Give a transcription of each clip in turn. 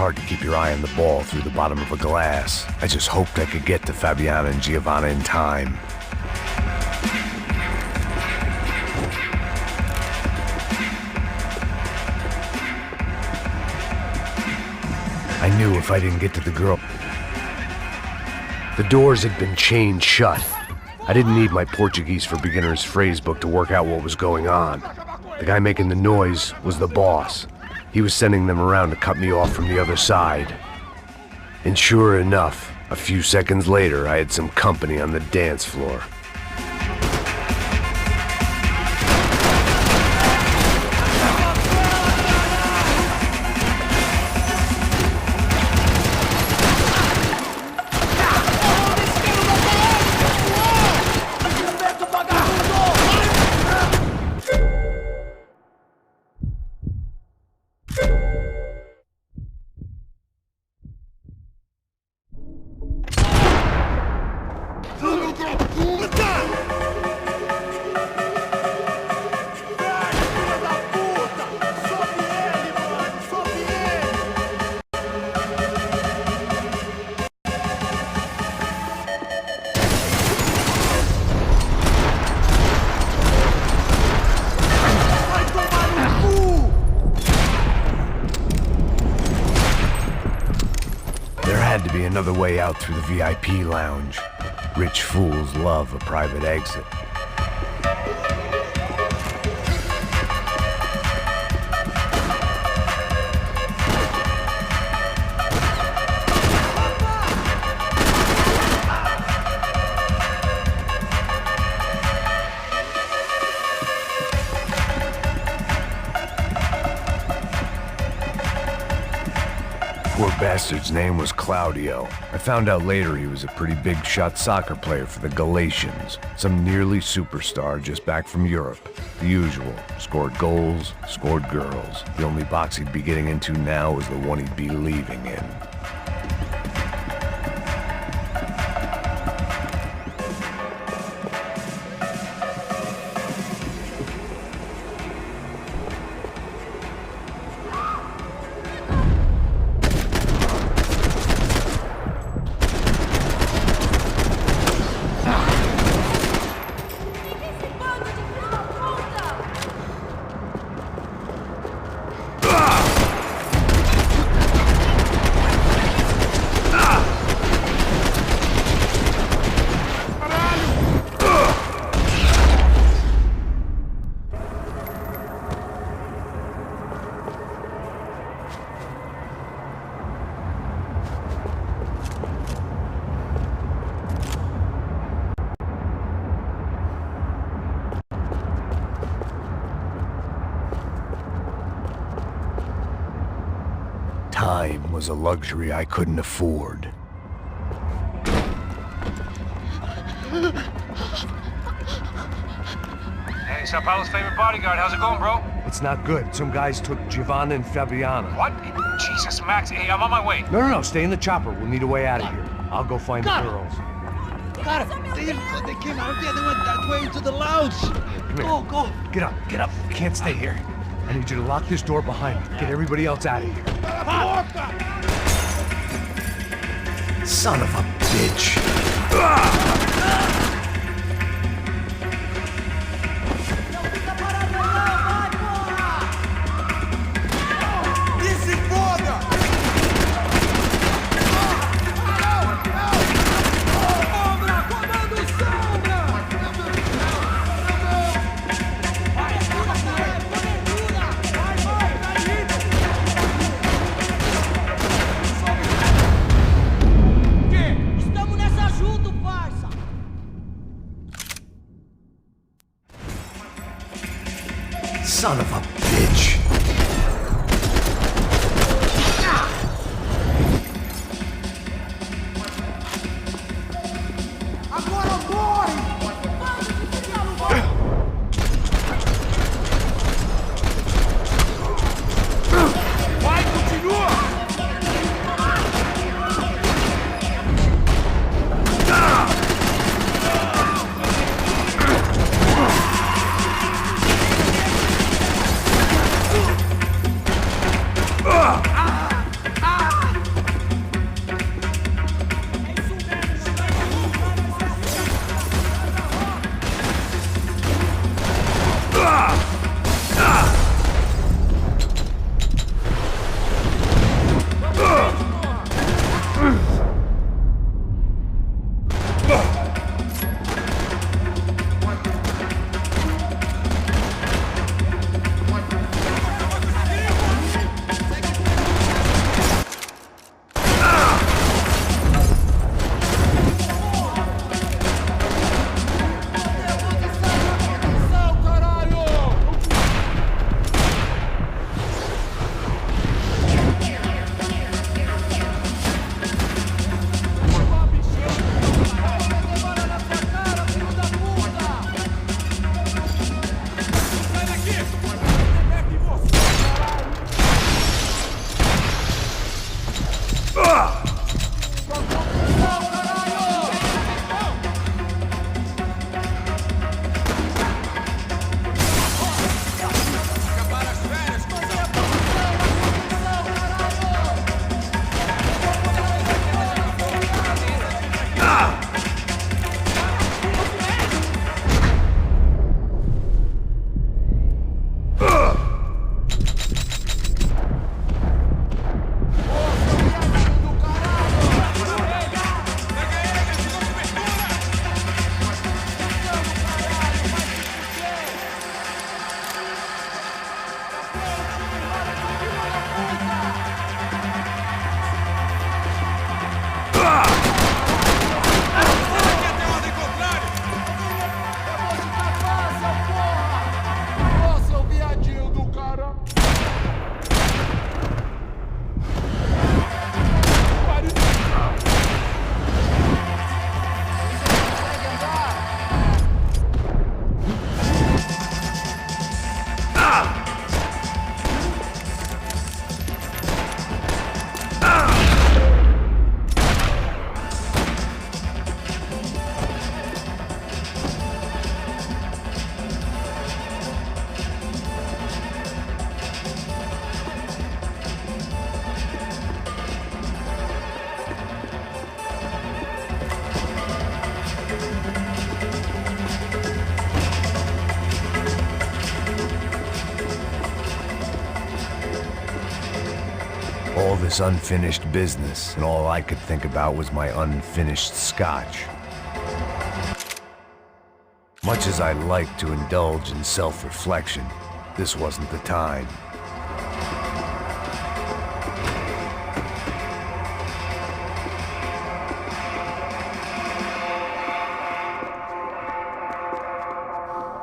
hard to keep your eye on the ball through the bottom of a glass. I just hoped I could get to Fabiana and Giovanna in time. I knew if I didn't get to the girl... The doors had been chained shut. I didn't need my Portuguese for Beginners phrase book to work out what was going on. The guy making the noise was the boss. He was sending them around to cut me off from the other side. And sure enough, a few seconds later, I had some company on the dance floor. Another way out through the VIP lounge. Rich fools love a private exit. Poor bastard's name was Claudio. I found out later he was a pretty big shot soccer player for the Galatians. Some nearly superstar just back from Europe. The usual. Scored goals, scored girls. The only box he'd be getting into now was the one he'd be leaving in. Time was a luxury I couldn't afford. Hey, Sao Paulo's favorite bodyguard. How's it going, bro? It's not good. Some guys took Giovanna and Fabiana. What? Jesus, Max. Hey, I'm on my way. No. Stay in the chopper. We'll need a way out of here. I'll go find the girls. Got it. They came out there. They went that way into the lounge. Go. Get up. You can't stay here. I need you to lock this door behind me. Get everybody else out of here. Son of a bitch. Son of a bitch. unfinished business, and all I could think about was my unfinished scotch. Much as I like to indulge in self-reflection, this wasn't the time.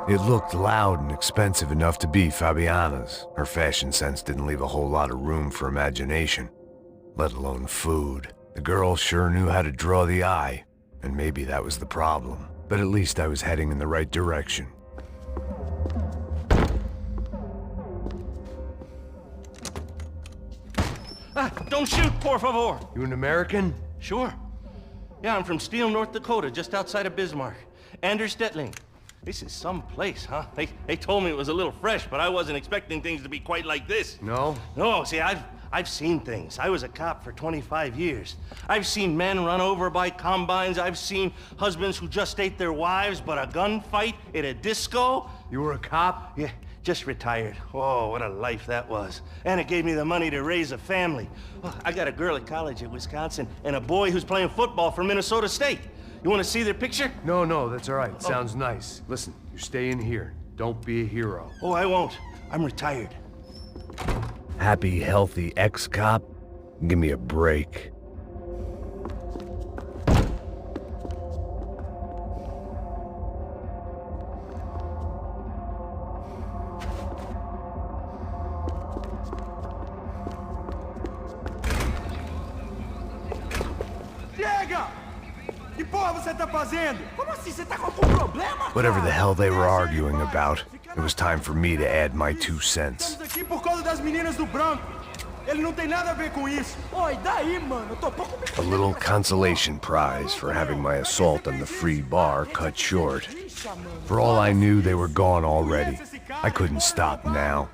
It looked loud and expensive enough to be Fabiana's. Her fashion sense didn't leave a whole lot of room for imagination, let alone food. The girl sure knew how to draw the eye, and maybe that was the problem. But at least I was heading in the right direction. Don't shoot, por favor. You an American? Sure. Yeah, I'm from Steele, North Dakota, just outside of Bismarck. Anders Stetling. This is some place, huh? They told me it was a little fresh, but I wasn't expecting things to be quite like this. No? No, see, I've seen things. I was a cop for 25 years. I've seen men run over by combines. I've seen husbands who just ate their wives, but a gunfight at a disco. You were a cop? Yeah, just retired. Oh, what a life that was. And it gave me the money to raise a family. Oh, I got a girl at college at Wisconsin and a boy who's playing football for Minnesota State. You want to see their picture? No, that's all right. Sounds nice. Listen, you stay in here. Don't be a hero. Oh, I won't. I'm retired. Happy, healthy ex-cop? Give me a break. Whatever the hell they were arguing about, it was time for me to add my 2 cents. A little consolation prize for having my assault on the free bar cut short. For all I knew, they were gone already. I couldn't stop now.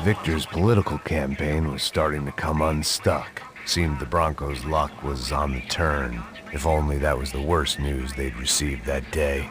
Victor's political campaign was starting to come unstuck. Seemed the Broncos' luck was on the turn. If only that was the worst news they'd received that day.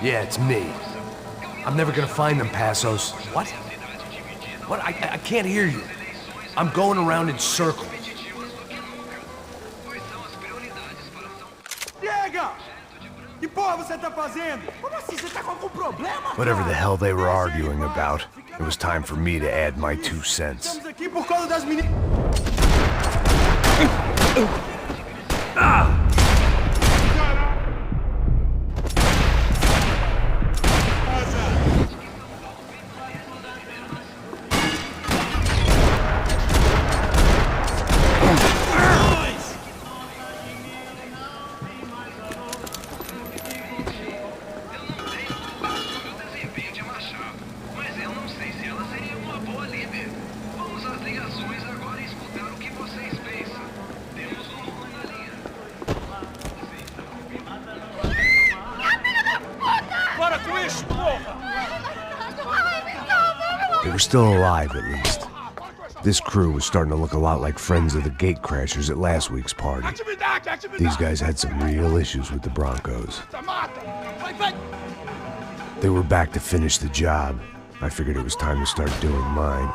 Yeah, it's me. I'm never gonna find them, Passos. What? What? I can't hear you. I'm going around in circles. Whatever the hell they were arguing about, it was time for me to add my 2 cents. were still alive, at least. This crew was starting to look a lot like friends of the gatecrashers at last week's party. These guys had some real issues with the Broncos. They were back to finish the job. I figured it was time to start doing mine.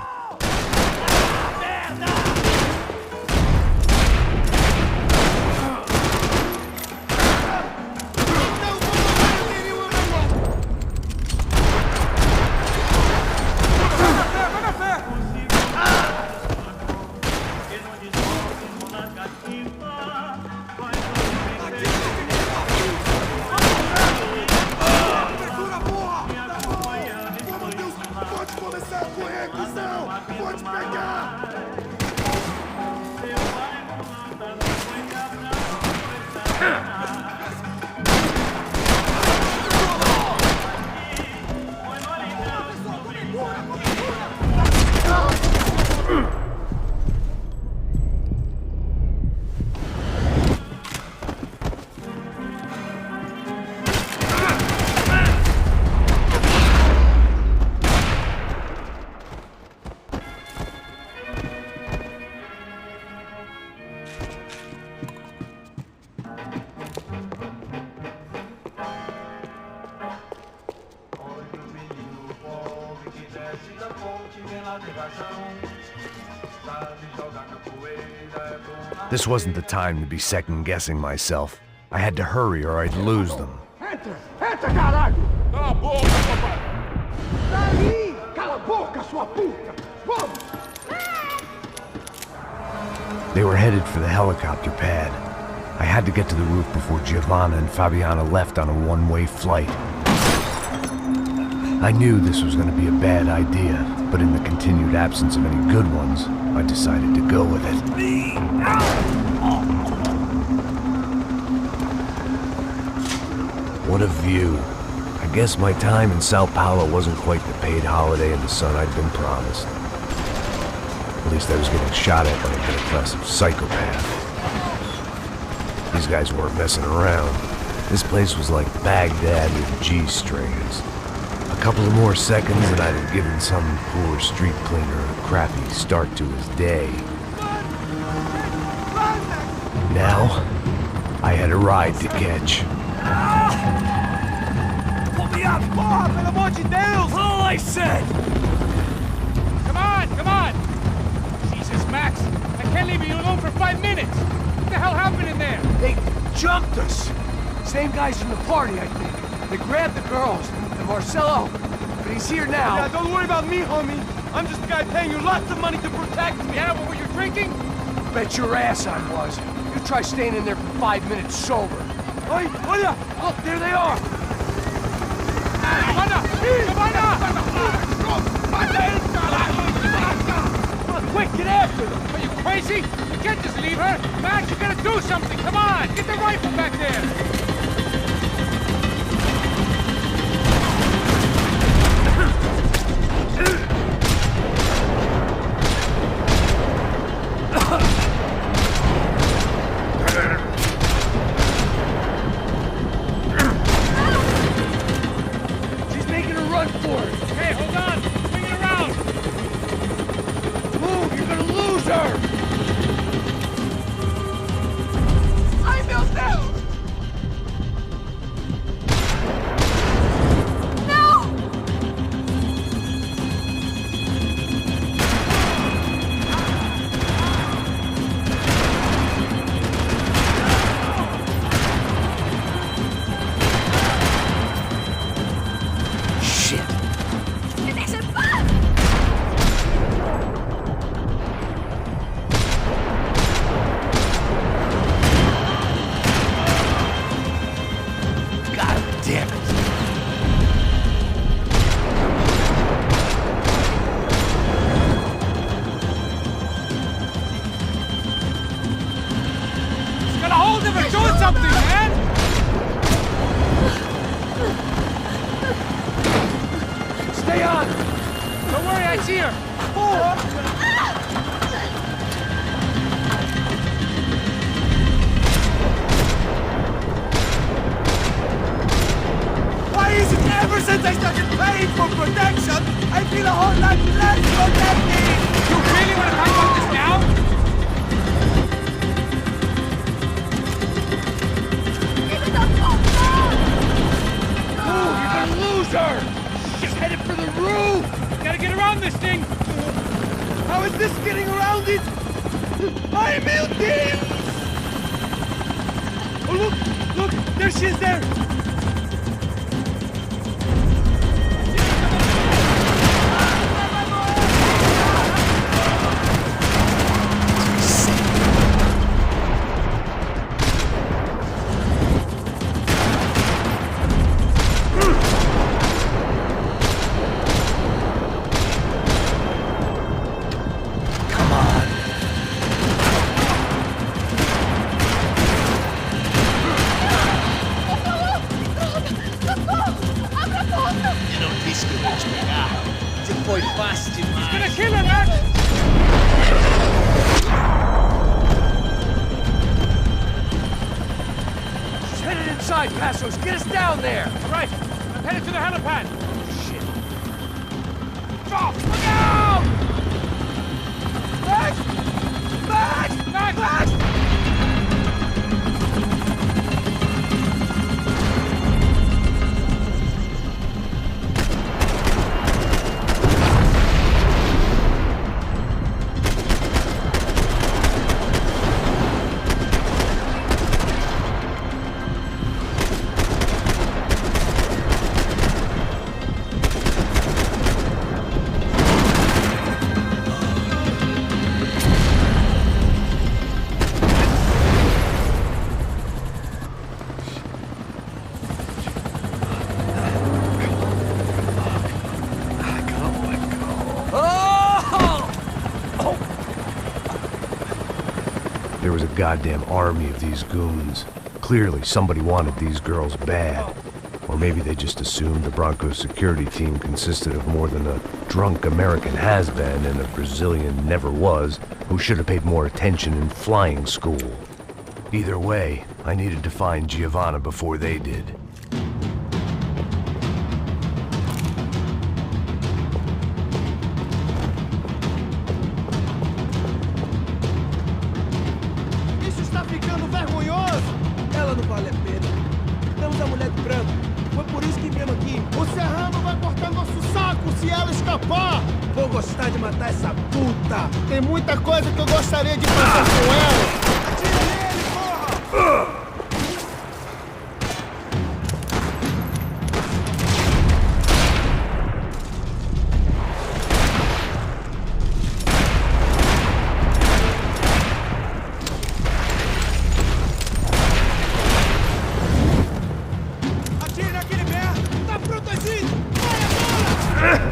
This wasn't the time to be second-guessing myself. I had to hurry or I'd lose them. Entra, caralho! Cala a boca, papai! Daí! Cala a boca, sua puta! Vamos! They were headed for the helicopter pad. I had to get to the roof before Giovanna and Fabiana left on a one-way flight. I knew this was going to be a bad idea, but in the continued absence of any good ones, I decided to go with it. What a view. I guess my time in Sao Paulo wasn't quite the paid holiday in the sun I'd been promised. At least I was getting shot at by a middle-class psychopath. These guys weren't messing around. This place was like Baghdad with G-strings. A couple of more seconds and I'd have given some poor street cleaner a crappy start to his day. Now, I had a ride to catch. Pull me up! Porra, pelo amor de Deus! All I said! Come on! Jesus, Max, I can't leave you alone for 5 minutes. What the hell happened in there? They jumped us. Same guys from the party, I think. They grabbed the girls, and Marcelo, but he's here now. Yeah, don't worry about me, homie. I'm just a guy paying you lots of money to protect me. Yeah, but were you drinking? Bet your ass I was. You try staying in there for 5 minutes sober. Oi, olha! Look, there they are. Giovanna! Come on, quick, get after them. Are you crazy? You can't just leave her. Max, you gotta do something. Come on, get the rifle back there. Since I started paying for protection, I feel a whole lot less protected! You really want to talk about this now? Move, you're gonna lose her! She's headed for the roof! Gotta get around this thing! How is this getting around it? I'm melting! Oh, look! There she is there! Gonna kill her, Max! She's headed inside, Passos! Get us down there! All right, I'm headed to the helipad. Shit! Oh, look out! Max! Max! Max! Max! There was a goddamn army of these goons. Clearly, somebody wanted these girls bad. Or maybe they just assumed the Broncos security team consisted of more than a drunk American has-been and a Brazilian never-was who should have paid more attention in flying school. Either way, I needed to find Giovanna before they did. Isso está ficando vergonhoso! Ela não vale a pena. Temos a mulher de branco. Foi por isso que viemos aqui. O Serrano vai cortar nosso saco se ela escapar! Vou gostar de matar essa puta! Tem muita coisa que eu gostaria de fazer com ela! Atira nele, porra! Atire naquele merda! Tá protegido! Vai agora!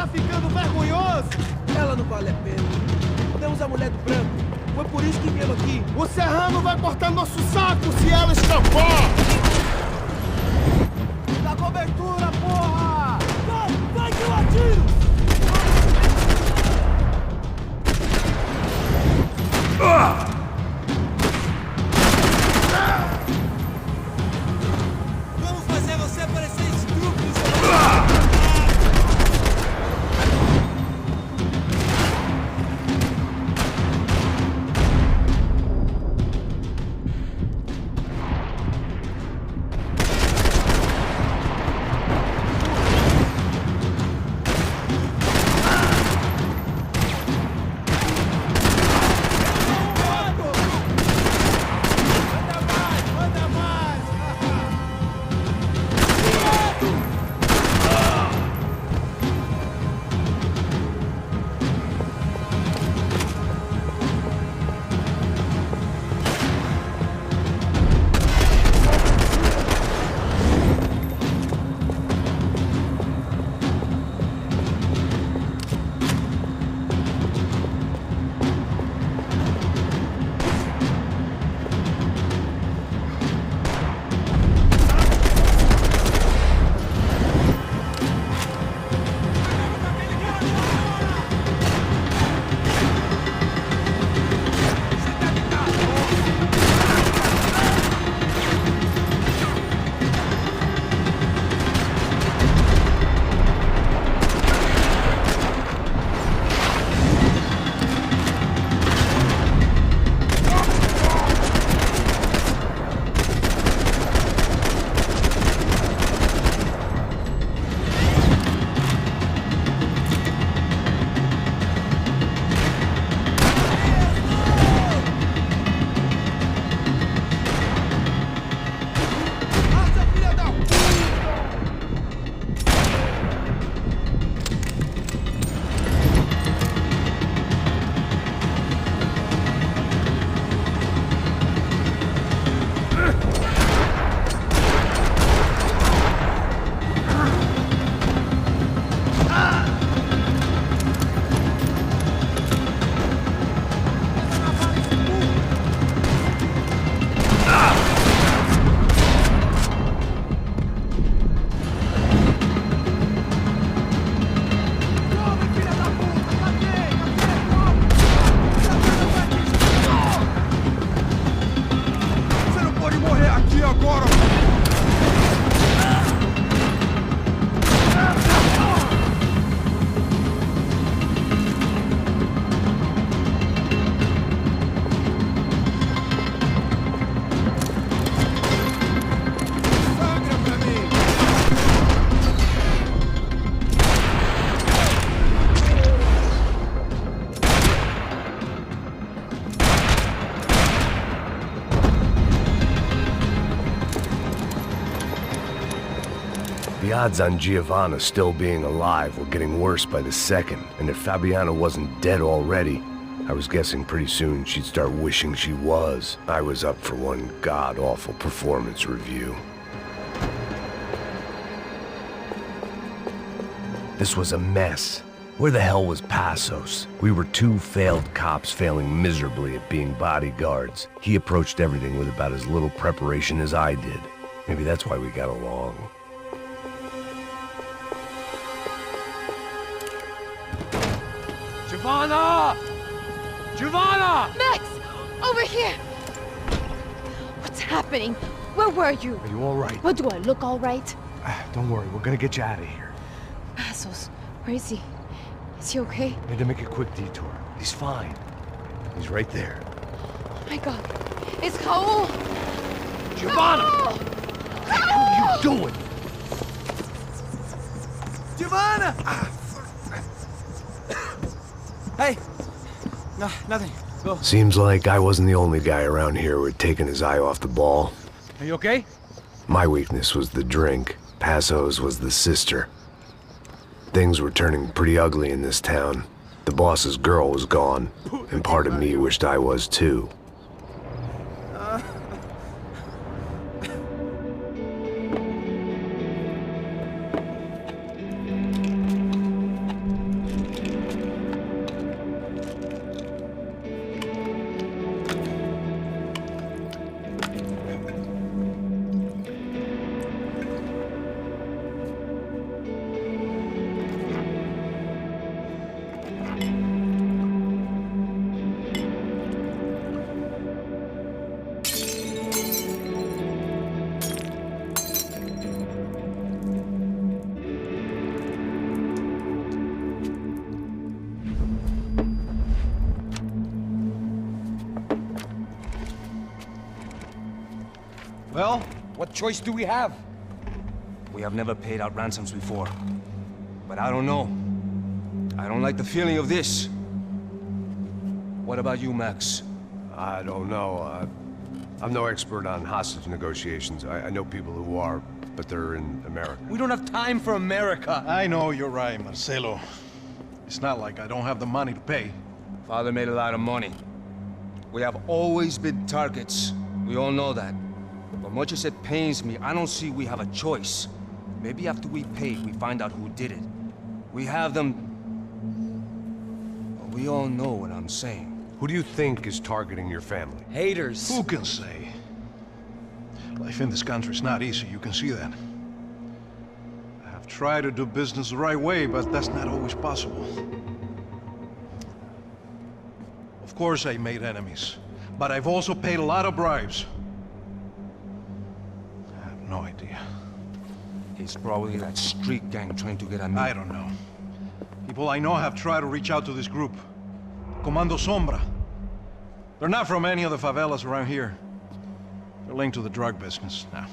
ficando vergonhoso! Ela não vale a pena. Temos a mulher do branco. Foi por isso que viemos aqui. O serrano vai cortar nosso saco se ela escapar! Dá cobertura, porra! Vai que eu atiro! Vamos fazer você parecer estúpido, seu... The odds on Giovanna still being alive were getting worse by the second, and if Fabiana wasn't dead already, I was guessing pretty soon she'd start wishing she was. I was up for one god-awful performance review. This was a mess. Where the hell was Passos? We were two failed cops failing miserably at being bodyguards. He approached everything with about as little preparation as I did. Maybe that's why we got along. Giovanna! Giovanna! Max! Over here! What's happening? Where were you? Are you all right? What, do I look all right? Don't worry, we're gonna get you out of here. Passos, where is he? Is he okay? We had to make a quick detour. He's fine. He's right there. Oh my god. It's Raul! Giovanna! Raul! What are you doing? Giovanna! Hey! No, nothing. Go. Seems like I wasn't the only guy around here who had taken his eye off the ball. Are you okay? My weakness was the drink. Passos was the sister. Things were turning pretty ugly in this town. The boss's girl was gone, and part of me wished I was too. What choice do we have? We have never paid out ransoms before. But I don't know. I don't like the feeling of this. What about you, Max? I don't know. I'm no expert on hostage negotiations. I know people who are, but they're in America. We don't have time for America. I know you're right, Marcelo. It's not like I don't have the money to pay. Father made a lot of money. We have always been targets. We all know that. But much as it pains me, I don't see we have a choice. Maybe after we pay, we find out who did it. We have them... Well, we all know what I'm saying. Who do you think is targeting your family? Haters. Who can say? Life in this country is not easy, you can see that. I have tried to do business the right way, but that's not always possible. Of course I made enemies, but I've also paid a lot of bribes. I have no idea. It's probably that street gang trying to get at me. I don't know. People I know have tried to reach out to this group. Comando Sombra. They're not from any of the favelas around here. They're linked to the drug business. Now,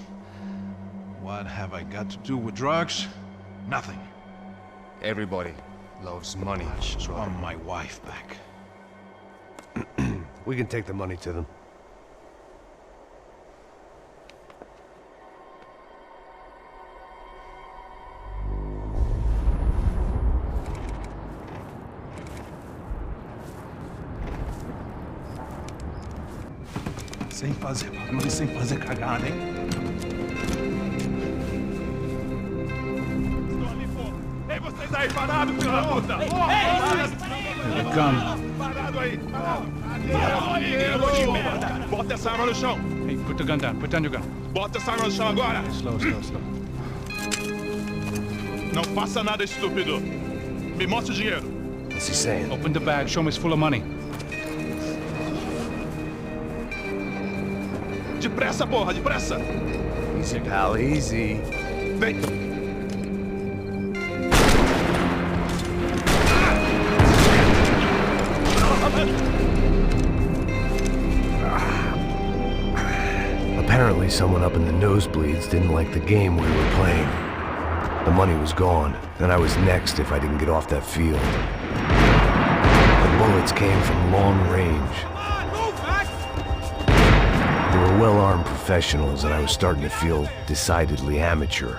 what have I got to do with drugs? Nothing. Everybody loves money. I just want my wife back. We can take the money to them. Sem fazer barulho, sem fazer cagada, hein? Estou ali, pô! Ei, vocês aí, parados, filho da puta! Parado aí! Parado! Bota essa arma no chão! Hey, put the gun down. Put down your gun. Bota essa arma no chão agora! Slow. Não faça nada, estúpido! Me mostre o dinheiro! What's he saying? Open the bag. Show him it's full of money. Depressa, porra, depressa! Easy, pal, easy. Vem! Apparently someone up in the nosebleeds didn't like the game we were playing. The money was gone, and I was next if I didn't get off that field. The bullets came from long range. They were well-armed professionals, and I was starting to feel decidedly amateur.